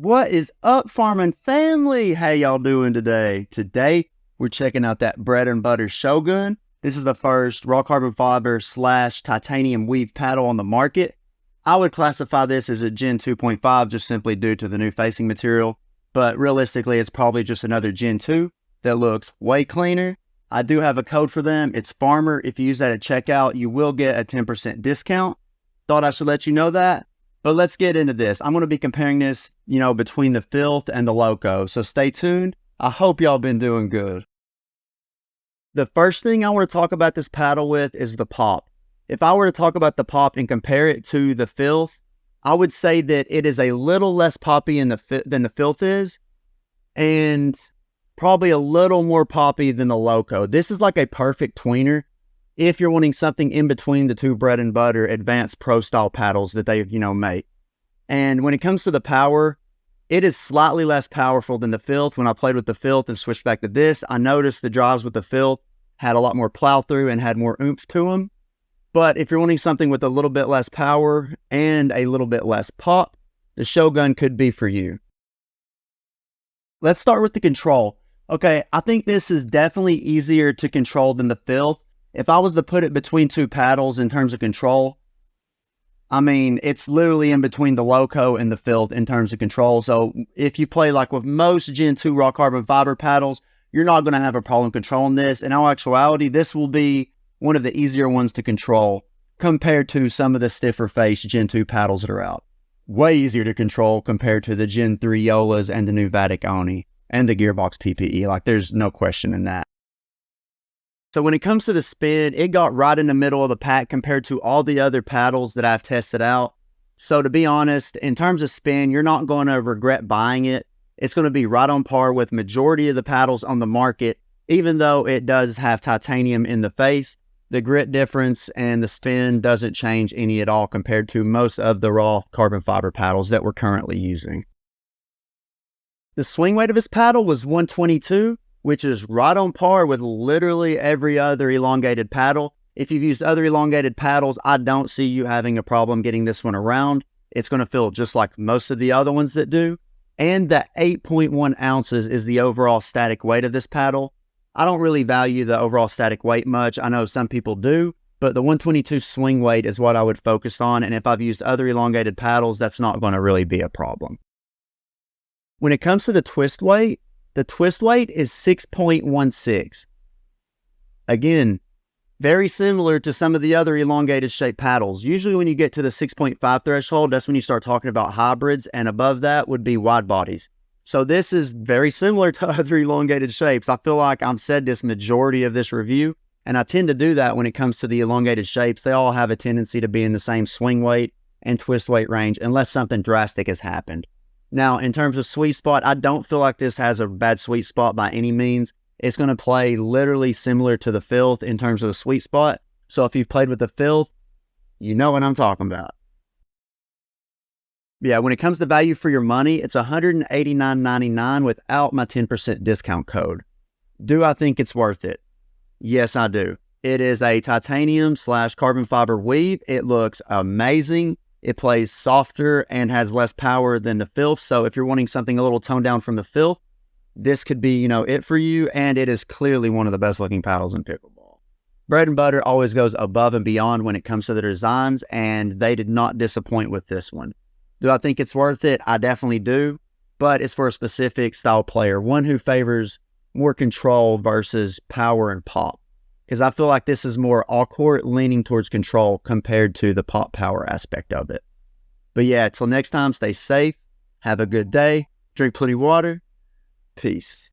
What is up, farming family? How y'all doing today? Today, we're checking out that bread and butter Shogun. This is the first raw carbon fiber / titanium weave paddle on the market. I would classify this as a Gen 2.5 just simply due to the new facing material, but realistically, it's probably just another Gen 2 that looks way cleaner. I do have a code for them. It's Farmer. If you use that at checkout, you will get a 10% discount. Thought I should let you know that. But let's get into this. I'm going to be comparing this, between the Filth and the Loco. So stay tuned. I hope y'all been doing good. The first thing I want to talk about this paddle with is the pop. If I were to talk about the pop and compare it to the Filth, I would say that it is a little less poppy than the Filth is, and probably a little more poppy than the Loco. This is like a perfect tweener if you're wanting something in between the two bread and butter advanced pro style paddles that they, make. And when it comes to the power, it is slightly less powerful than the Filth. When I played with the Filth and switched back to this, I noticed the drives with the Filth had a lot more plow through and had more oomph to them. But if you're wanting something with a little bit less power and a little bit less pop, the Shogun could be for you. Let's start with the control. Okay, I think this is definitely easier to control than the Filth. If I was to put it between two paddles in terms of control, it's literally in between the Loco and the Filth in terms of control. So if you play like with most Gen 2 raw carbon fiber paddles, you're not going to have a problem controlling this. In all actuality, this will be one of the easier ones to control compared to some of the stiffer face Gen 2 paddles that are out. Way easier to control compared to the Gen 3 Yolas and the new Vatic Oni and the Gearbox PPE. Like, there's no question in that. So when it comes to the spin, it got right in the middle of the pack compared to all the other paddles that I've tested out. So to be honest, in terms of spin, you're not going to regret buying it. It's going to be right on par with majority of the paddles on the market, even though it does have titanium in the face. The grit difference and the spin doesn't change any at all compared to most of the raw carbon fiber paddles that we're currently using. The swing weight of this paddle was 122, which is right on par with literally every other elongated paddle. If you've used other elongated paddles, I don't see you having a problem getting this one around. It's going to feel just like most of the other ones that do. And the 8.1 ounces is the overall static weight of this paddle. I don't really value the overall static weight much. I know some people do, but the 122 swing weight is what I would focus on. And if I've used other elongated paddles, that's not going to really be a problem. When it comes to the twist weight is 6.16. Again, very similar to some of the other elongated shaped paddles. Usually when you get to the 6.5 threshold, that's when you start talking about hybrids, and above that would be wide bodies. So this is very similar to other elongated shapes. I feel like I've said this majority of this review, and I tend to do that when it comes to the elongated shapes. They all have a tendency to be in the same swing weight and twist weight range unless something drastic has happened. Now, in terms of sweet spot, I don't feel like this has a bad sweet spot by any means. It's going to play literally similar to the Filth in terms of the sweet spot. So if you've played with the Filth, you know what I'm talking about. Yeah, when it comes to value for your money, it's $189.99 without my 10% discount code. Do I think it's worth it? Yes, I do. It is a titanium / carbon fiber weave. It looks amazing. It plays softer and has less power than the Filth. So if you're wanting something a little toned down from the Filth, this could be, it for you. And it is clearly one of the best looking paddles in pickleball. Bread and butter always goes above and beyond when it comes to the designs, and they did not disappoint with this one. Do I think it's worth it? I definitely do, but it's for a specific style player, one who favors more control versus power and pop. Because I feel like this is more all-court leaning towards control compared to the pop power aspect of it. But yeah, till next time, stay safe, have a good day, drink plenty of water, peace.